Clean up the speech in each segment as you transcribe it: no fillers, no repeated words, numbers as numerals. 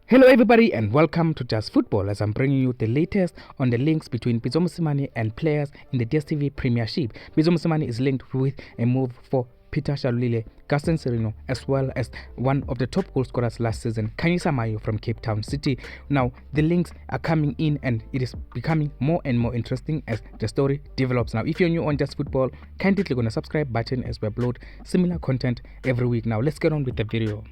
Hello everybody and welcome to Just Football as I'm bringing you the latest on the links between Pitso Mosimane and players in the Dstv Premiership. Pitso Mosimane is linked with a move for Peter Shalulile, Gaston Sirino, as well as one of the top goal scorers last season, Khanyisa Mayo from Cape Town City. Now, the links are coming in and it is becoming more and more interesting as the story develops. Now, if you're new on Just Football, kindly click on the subscribe button as we upload similar content every week. Now, let's get on with the video.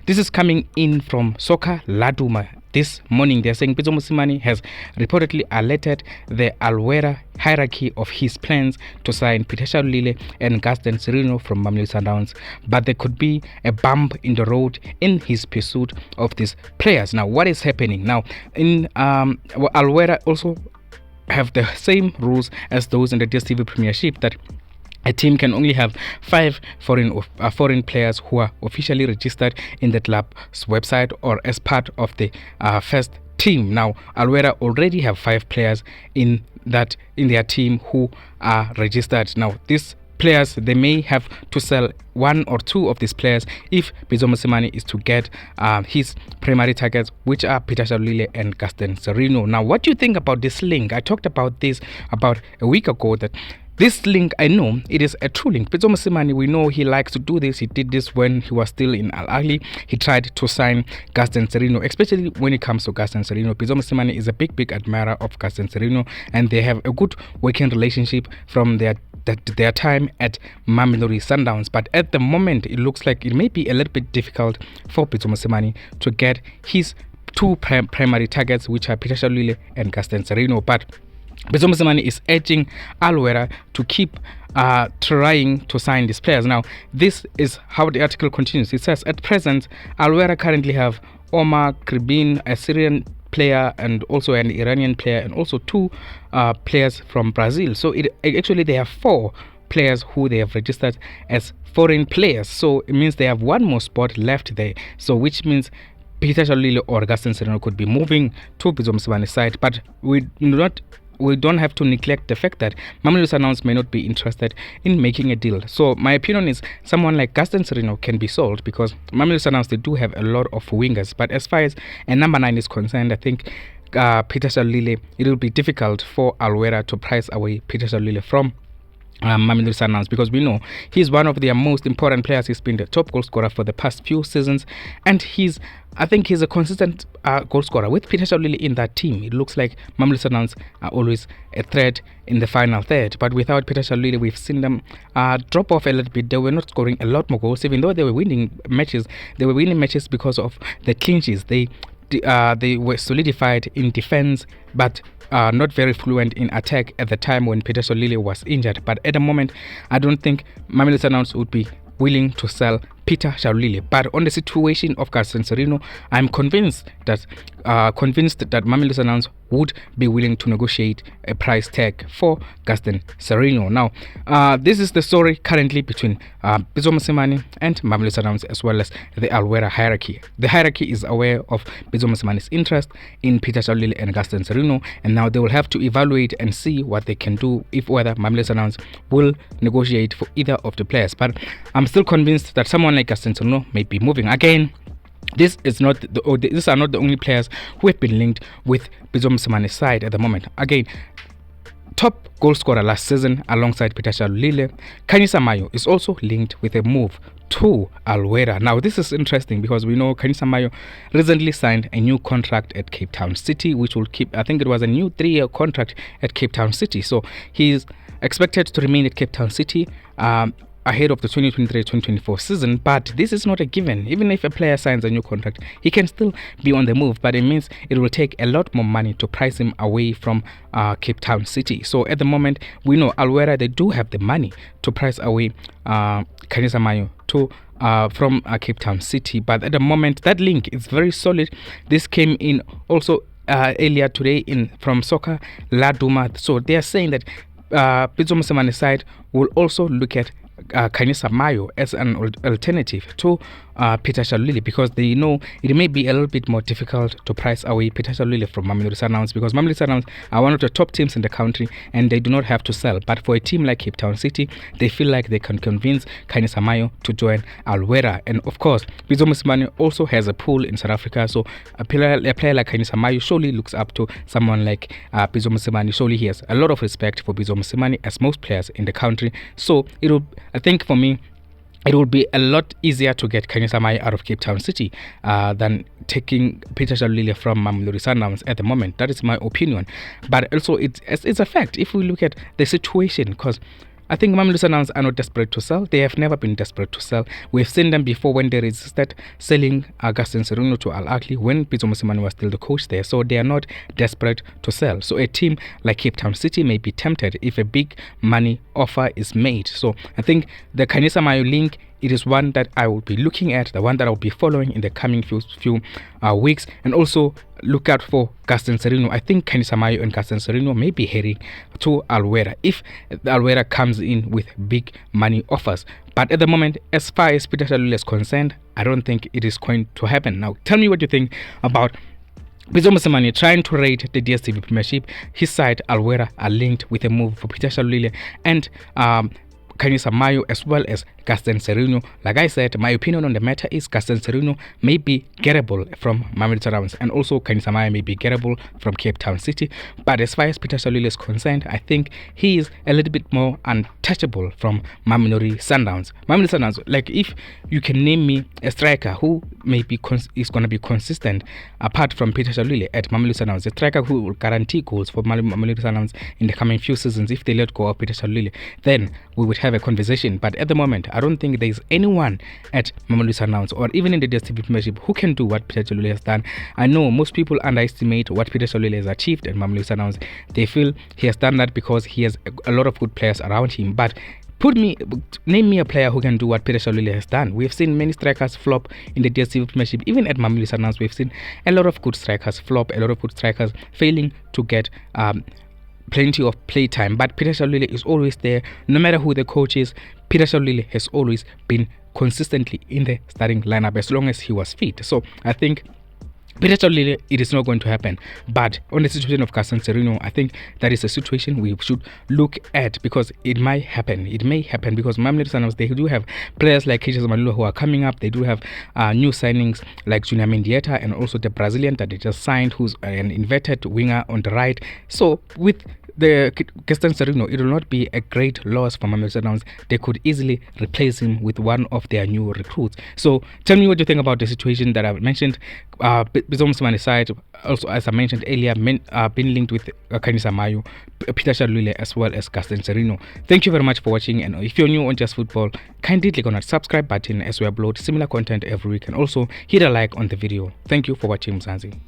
This is coming in from Soccer Laduma. This morning, they're saying Pitso Mosimane has reportedly alerted the Alwera hierarchy of his plans to sign Peter Shalulile and Gaston Sirino from Mamelodi Sundowns, but there could be a bump in the road in his pursuit of these players. Now, what is happening now? In Alwera also have the same rules as those in the Dstv Premiership, that a team can only have 5 foreign players who are officially registered in the club's website or as part of the first team. Now, Alwera already have 5 players in their team who are registered. Now, these players, they may have to sell 1 or 2 of these players if Pitso Mosimane is to get his primary targets, which are Peter Shalulile and Gaston Sirino. Now, what do you think about this link? I talked about this about a week ago, that this link, I know it is a true link. Pitso Mosimane, we know he likes to do this. He did this when he was still in Al Ahly. He tried to sign Gaston Sirino, especially when it comes to Gaston Sirino. Pitso Mosimane is a big admirer of Gaston Sirino, and they have a good working relationship from their time at Mamelodi Sundowns. But at the moment, it looks like it may be a little bit difficult for Pitso Mosimane to get his 2 primary targets, which are Peter Shalulile and Gaston Sirino. But Pitso Mosimane is urging Alwera to keep trying to sign these players. Now, this is how the article continues. It says, at present, Alwera currently have Omar Kribin, a Syrian player, and also an Iranian player, and also 2 players from Brazil. So actually they have 4 players who they have registered as foreign players. So it means they have 1 more spot left there. So which means Peter Shalulile or Gaston Sirino could be moving to Pitso Mosimane's side, but we don't have to neglect the fact that Mamelodi Sundowns may not be interested in making a deal. So my opinion is someone like Gaston Sirino can be sold, because Mamelodi Sundowns, they do have a lot of wingers. But as far as a number 9 is concerned, I think Peter Shalulile, it will be difficult for Alwera to price away Peter Shalulile from Mamelodi Sundowns, because we know he's one of their most important players. He's been the top goal scorer for the past few seasons, and I think he's a consistent goal scorer. With Peter Shalulile in that team, it looks like Mamelodi Sundowns are always a threat in the final third. But without Peter Shalulile, we've seen them drop off a little bit. They were not scoring a lot more goals, even though they were winning matches. They were winning matches because of the clinches. They were solidified in defense, but not very fluent in attack at the time when Peter Shalulile was injured. But at the moment, I don't think Mamelodi Sundowns would be willing to sell Peter Shalulile. But on the situation of Gaston Sirino, I'm convinced that Mamelodi Sundowns would be willing to negotiate a price tag for Gaston Sirino. Now, this is the story currently between Pitso Mosimane and Mamelodi Sundowns, as well as the Alwera hierarchy. The hierarchy is aware of Pitso Mosimane's interest in Peter Shalulile and Gaston Sirino, and now they will have to evaluate and see what they can do, if whether Mamelodi Sundowns will negotiate for either of the players. But I'm still convinced that someone like Gaston Sirino may be moving. Again, these are not the only players who have been linked with Pitso Mosimane's side at the moment. Again, top goal scorer last season alongside Peter Shalulile, Khanyisa Mayo is also linked with a move to Alwera. Now, this is interesting because we know Khanyisa Mayo recently signed a new contract at Cape Town City, which will keep, I think it was a new 3-year contract at Cape Town City. So he's expected to remain at Cape Town City ahead of the 2023-2024 season. But this is not a given. Even if a player signs a new contract, he can still be on the move, but it means it will take a lot more money to price him away from Cape Town City. So at the moment, we know Alwera, they do have the money to price away Khanyisa Mayo from Cape Town City. But at the moment, that link is very solid. This came in also earlier today from Soccer Laduma. So they are saying that Pitso Mosimane's side will also look at Khanyisa Mayo as an alternative to Peter Shalulile, because they know it may be a little bit more difficult to price away Peter Shalulile from Mamelodi Sundowns, because Mamelodi Sundowns are one of the top teams in the country and they do not have to sell. But for a team like Cape Town City, they feel like they can convince Khanyisa Mayo to join Wahda. And of course, Pitso Mosimane also has a pool in South Africa, so a player like Khanyisa Mayo surely looks up to someone like Pitso Mosimane. Surely he has a lot of respect for Pitso Mosimane, as most players in the country. So I think for me, it will be a lot easier to get Khanyisa Mayo out of Cape Town City than taking Peter Shalulile from Mamelodi Sundowns at the moment. That is my opinion. But also, it's a fact if we look at the situation, because I think Mamelodi Sundowns are not desperate to sell. They have never been desperate to sell. We've seen them before when they resisted selling Gaston Sirino to Al Ahly when Pitso Mosimane was still the coach there. So they are not desperate to sell. So a team like Cape Town City may be tempted if a big money offer is made. So I think the Khanyisa Mayo link, it is one that I will be looking at, the one that I will be following in the coming few weeks. And also look out for Gaston Sirino. I think Khanyisa Mayo and Gaston Sirino may be heading to Wahda if Wahda comes in with big money offers. But at the moment, as far as Peter Shalulile is concerned, I don't think it is going to happen. Now, tell me what you think about Pitso Mosimane trying to raid the Dstv Premiership. His side, Wahda, are linked with a move for Peter Shalulile and Khanyisa Mayo as well as Gaston Sirino. Like I said, my opinion on the matter is Gaston Sirino may be gettable from Mamelodi Sundowns, and also Khanyisa Mayo may be gettable from Cape Town City. But as far as Peter Shalulile is concerned, I think he is a little bit more untouchable from Mamelodi Sundowns. Mamelodi Sundowns, like if you can name me a striker who may be is going to be consistent apart from Peter Shalulile at Mamelodi Sundowns, a striker who will guarantee goals for Mamelodi Sundowns in the coming few seasons if they let go of Peter Shalulile, then we would have a conversation. But at the moment, I don't think there is anyone at Mamelodi Sundowns or even in the Dstv Premiership who can do what Peter Shalulile has done. I know most people underestimate what Peter Shalulile has achieved at Mamelodi Sundowns. They feel he has done that because he has a lot of good players around him. But name me a player who can do what Peter Shalulile has done. We've seen many strikers flop in the Dstv Premiership. Even at Mamelodi Sundowns, we've seen a lot of good strikers flop, a lot of good strikers failing to get plenty of playtime. But Peter Shalulile is always there, no matter who the coach is. Peter Shalulile has always been consistently in the starting lineup as long as he was fit. So I think Peter Shalulile, it is not going to happen. But on the situation of Gaston Sirino, I think that is a situation we should look at, because it might happen. It may happen because Mamelodi Sundowns, they do have players like Khanyisa Mayo who are coming up. They do have new signings like Junior Mendieta and also the Brazilian that they just signed, who's an inverted winger on the right. So with the Gaston Sirino, it will not be a great loss for Mamelodi Sundowns. They could easily replace him with one of their new recruits. So tell me what you think about the situation that I've mentioned. Pitso Mosimane side, also as I mentioned earlier, been linked with Khanyisa Mayo, Peter Shalulile as well as Gaston Sirino. Thank you very much for watching, and if you're new on Just Football, kindly click on that subscribe button as we upload similar content every week, and also hit a like on the video. Thank you for watching, Mzansi.